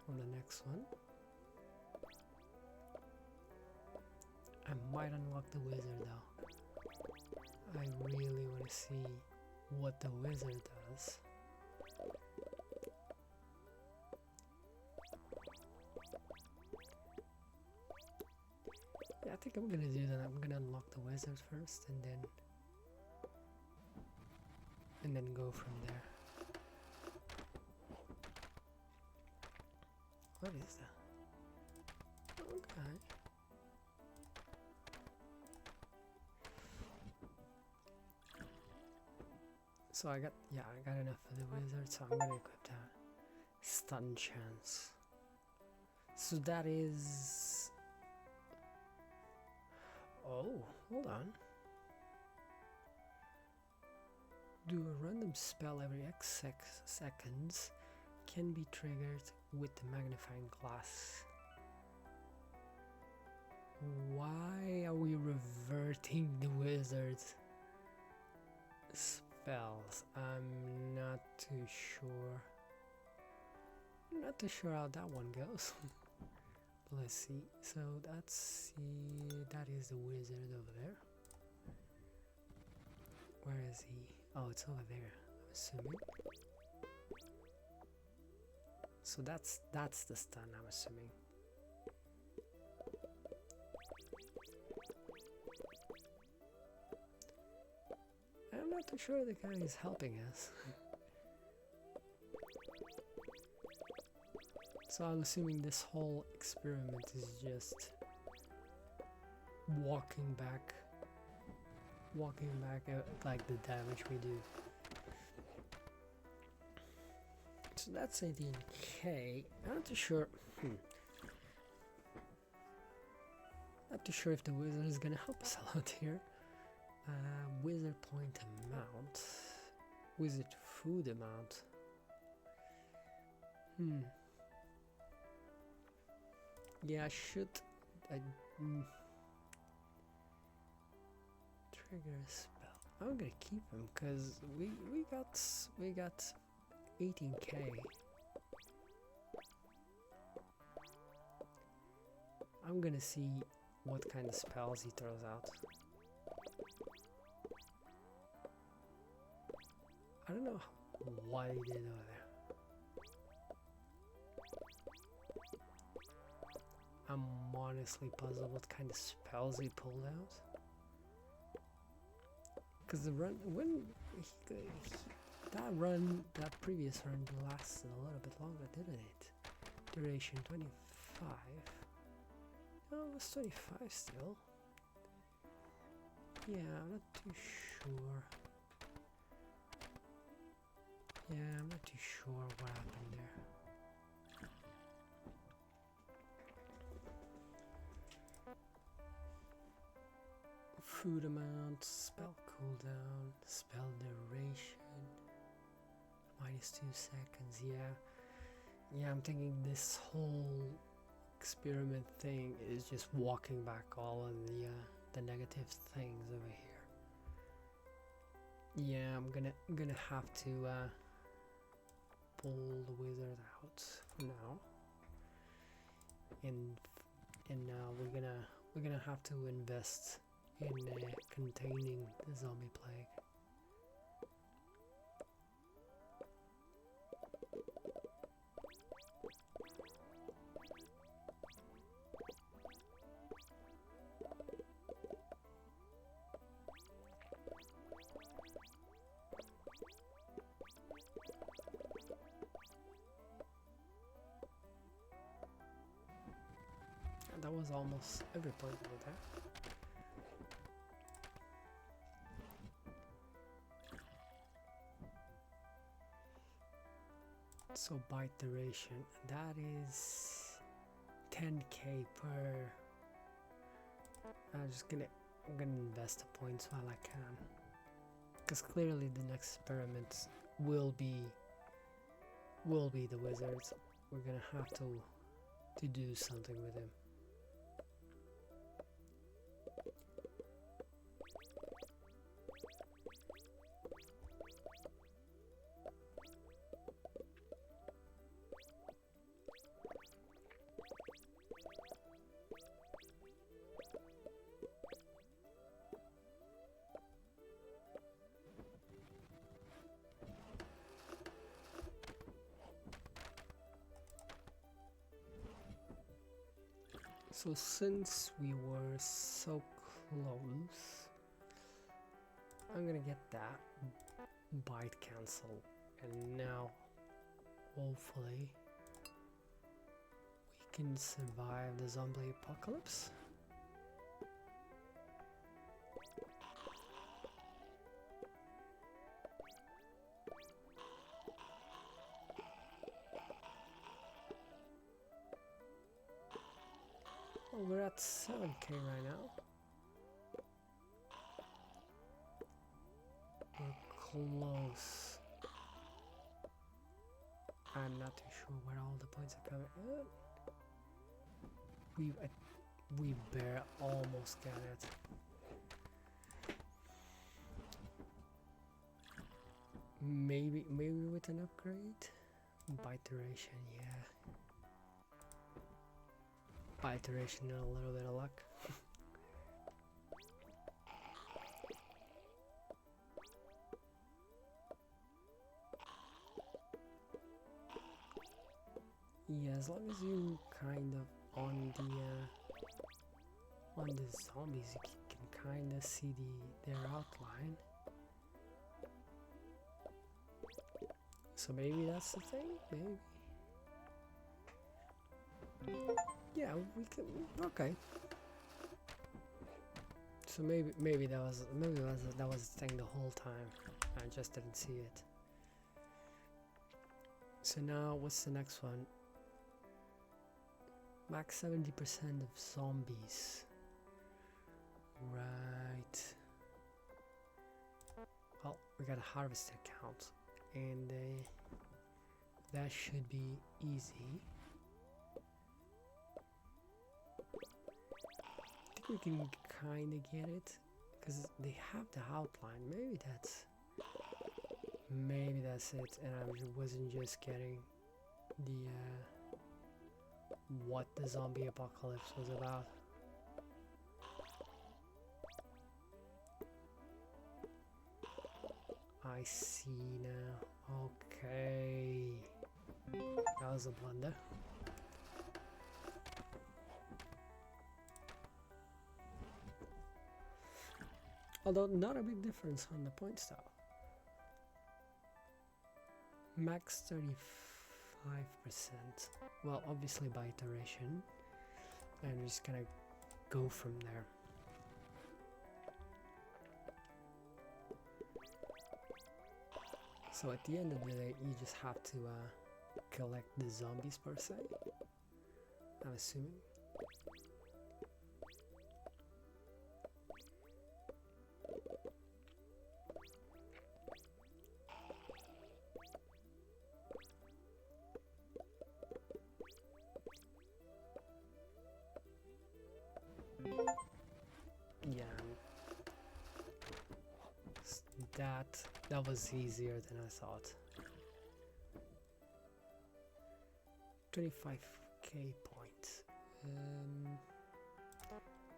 on the next one. I might unlock the wizard though. I really want to see what the wizard does. Yeah, I think I'm gonna do that. I'm gonna unlock the wizard first and then go from there. What is that? Okay. So I got enough for the wizard, so I'm gonna equip that. Stun chance. So that is... Oh, hold on. Do a random spell every X seconds can be triggered with the magnifying glass. Why are we reverting the wizard's spells? I'm not too sure. I'm not too sure how that one goes. Let's see. So that is the wizard over there. Where is he? Oh, it's over there, I'm assuming. So that's the stun, I'm assuming. I'm not too sure the guy is helping us. So I'm assuming this whole experiment is just walking back like the damage we do. So that's 18k. I'm not too sure. Not too sure if the wizard is gonna help us a lot here. Wizard point amount. Wizard food amount. Yeah, I should. Trigger a spell. I'm gonna keep him because we got 18k. I'm gonna see what kind of spells he throws out. I don't know what he did over there. I'm honestly puzzled what kind of spells he pulled out. Because the run, that previous run lasted a little bit longer, didn't it? Duration 25. Oh, it was 25 still. Yeah, I'm not too sure. Yeah, I'm not too sure what happened there. Food amount, spell cooldown, spell duration, -2 seconds. Yeah, I'm thinking this whole experiment thing is just walking back all of the negative things over here. Yeah, I'm gonna have to pull the wizard out for now, and now we're gonna have to invest in containing the zombie plague. And that was almost every point over there. So bite duration, that is 10k per. I'm gonna invest the points while I can, because clearly the next experiment will be the wizards. We're gonna have to do something with him. So since we were so close, I'm gonna get that bite cancel, and now hopefully we can survive the zombie apocalypse. Well, we're at 7k right now. We're close. I'm not too sure where all the points are coming. We almost got it. Maybe with an upgrade. Bite duration, yeah. Bite duration and a little bit of luck. Yeah, as long as you kind of on the zombies, you can kind of see their outline. So maybe that's the thing. Maybe. Yeah, we can. Okay. So maybe that was the thing the whole time. I just didn't see it. So now what's the next one? Max 70% of zombies. Right. Well, we got a harvester count, and that should be easy. I think we can kind of get it, because they have the outline. Maybe that's it, and I wasn't just getting the what the zombie apocalypse was about. I see now. Okay, that was a blunder. Although not a big difference on the point style. Max 35%. Well, obviously by iteration. I'm just gonna go from there. So at the end of the day, you just have to collect the zombies per se, I'm assuming. Yeah, that was easier than I thought. 25k points.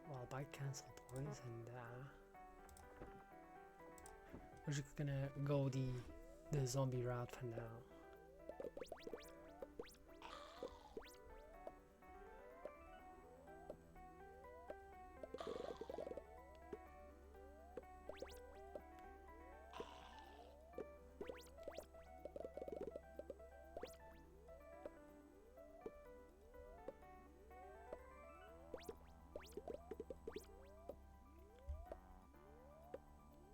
Well, buy cancel points, and we're just gonna go the zombie route for now.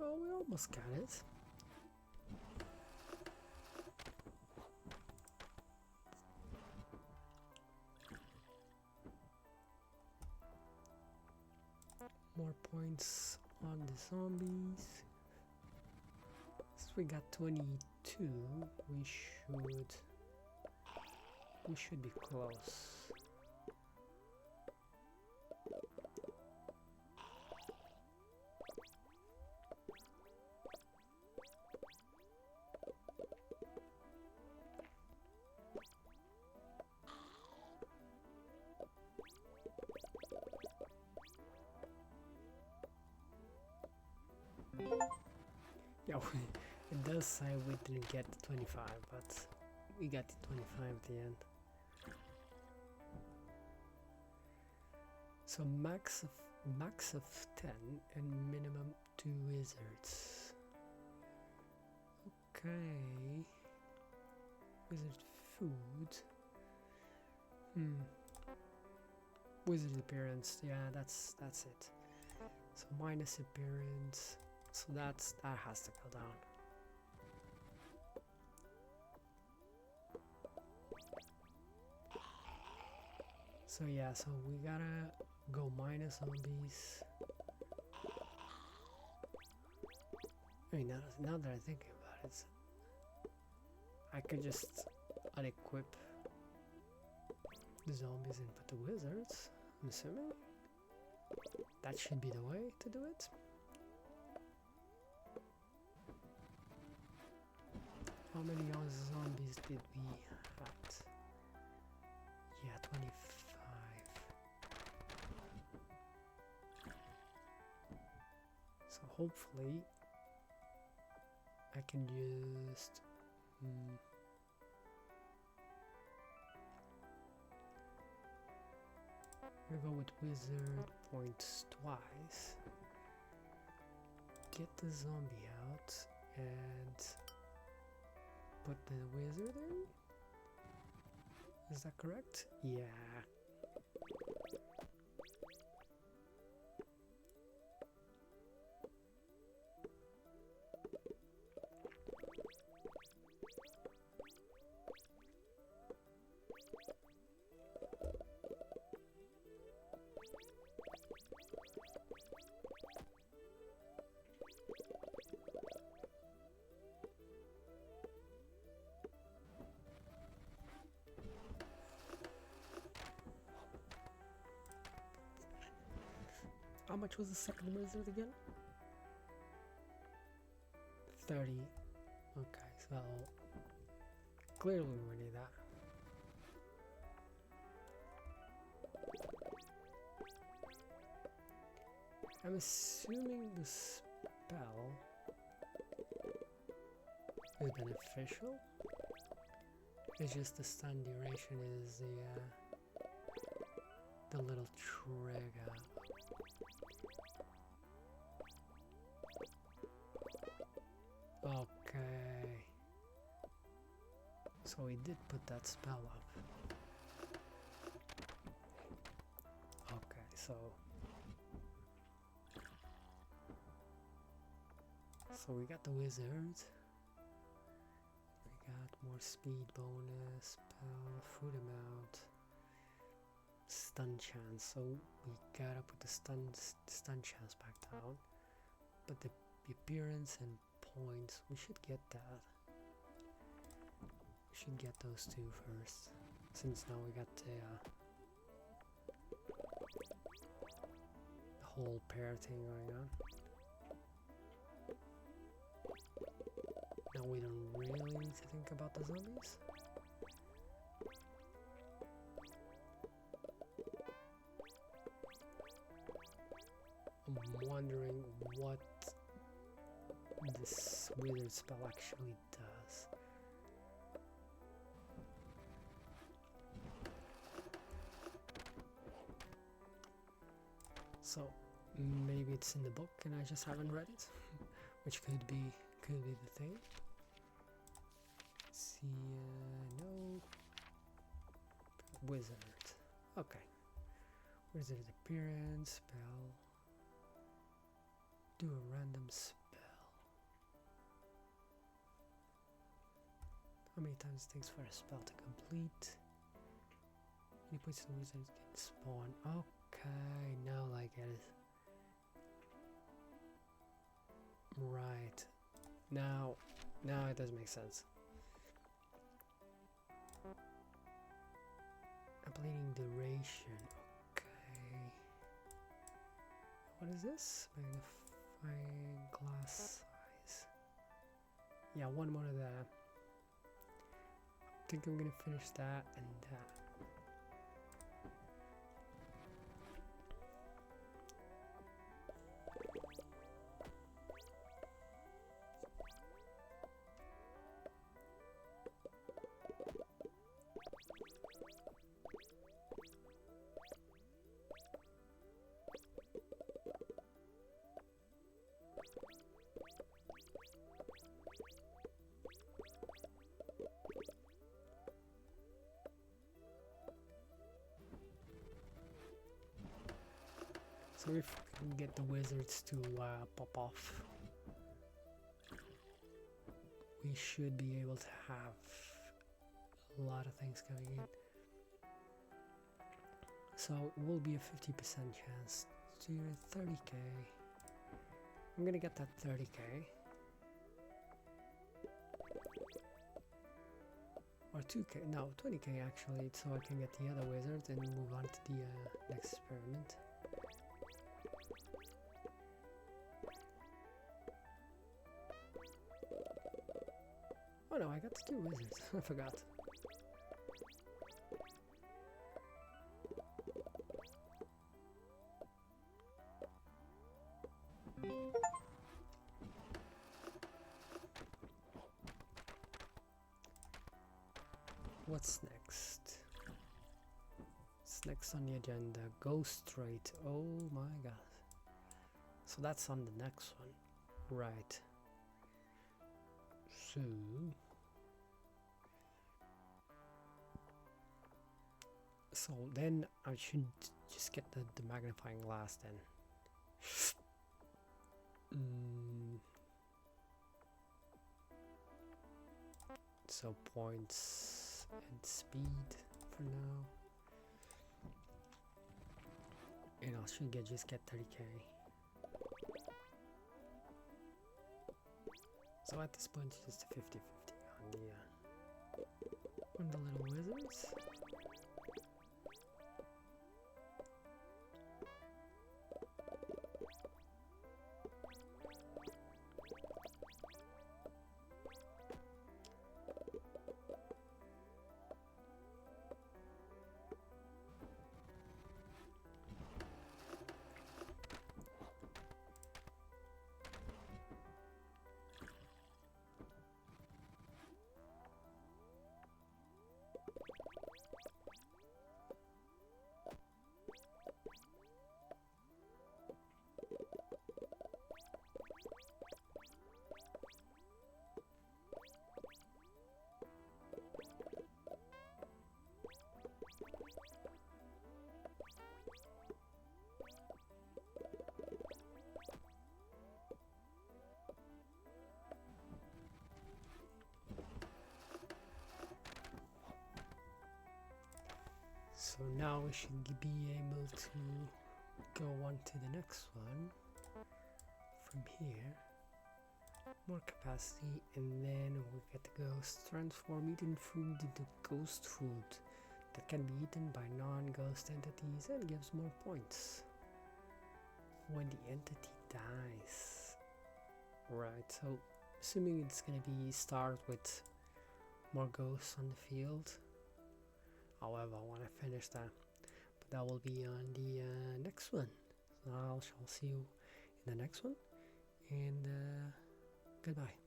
Well, we almost got it. More points on the zombies. Since we got 22, we should be close. Yeah, it does say we didn't get the 25, but we got the 25 at the end. So max of 10 and minimum 2 wizards. Okay. Wizard food. Wizard appearance. Yeah, that's it. So minus appearance. So that has to go down. So yeah, so we gotta go minus zombies. I mean, now that I think about it, I could just unequip the zombies and put the wizards, I'm assuming. That should be the way to do it. How many zombies did we have? Yeah, 25. So hopefully I can just I'm gonna go with wizard points twice. Get the zombie out and put the wizard in? Is that correct? Yeah. How much was the second wizard again? 30. Okay, so clearly we need that. I'm assuming the spell is beneficial. It's just the stun duration is the little trigger. Okay. So we did put that spell up. Okay, so we got the wizard. more speed bonus, spell, food amount, stun chance. So we gotta put the stun chance back down. But the appearance and points, we should get that. We should get those two first, since now we got the whole pair thing going on. Now we don't really need to think about the zombies. I'm wondering what this wizard spell actually does. So maybe it's in the book and I just haven't read it, which could be the thing. Let's see, no wizard. Okay, wizard appearance, spell. Do a random spell. How many times it takes for a spell to complete? Any points the wizard can spawn. Okay, now I get it. Right. Now it does make sense. Updating duration. Okay. What is this? Magnifying glass size. Yeah, one more of that. I think I'm gonna finish that and that. So if we can get the wizards to pop off, we should be able to have a lot of things coming in. So it will be a 50% chance to 30k. I'm gonna get that 30k. Or 2k, no, 20k actually, so I can get the other wizards and move on to the next experiment. Oh no, I got the two wizards. I forgot. What's next? What's next on the agenda? Ghost rate. Oh my god. So that's on the next one. Right. So then I should just get the magnifying glass then. So points and speed for now. And I should just get 30k. So at this point it's just a 50-50 on the little wizards. So now we should be able to go on to the next one from here. More capacity, and then we get the ghost. Transform eaten food into ghost food that can be eaten by non-ghost entities and gives more points when the entity dies. Right, so assuming it's gonna be start with more ghosts on the field. However, I want to finish that, but that will be on the next one. So I shall see you in the next one, and goodbye.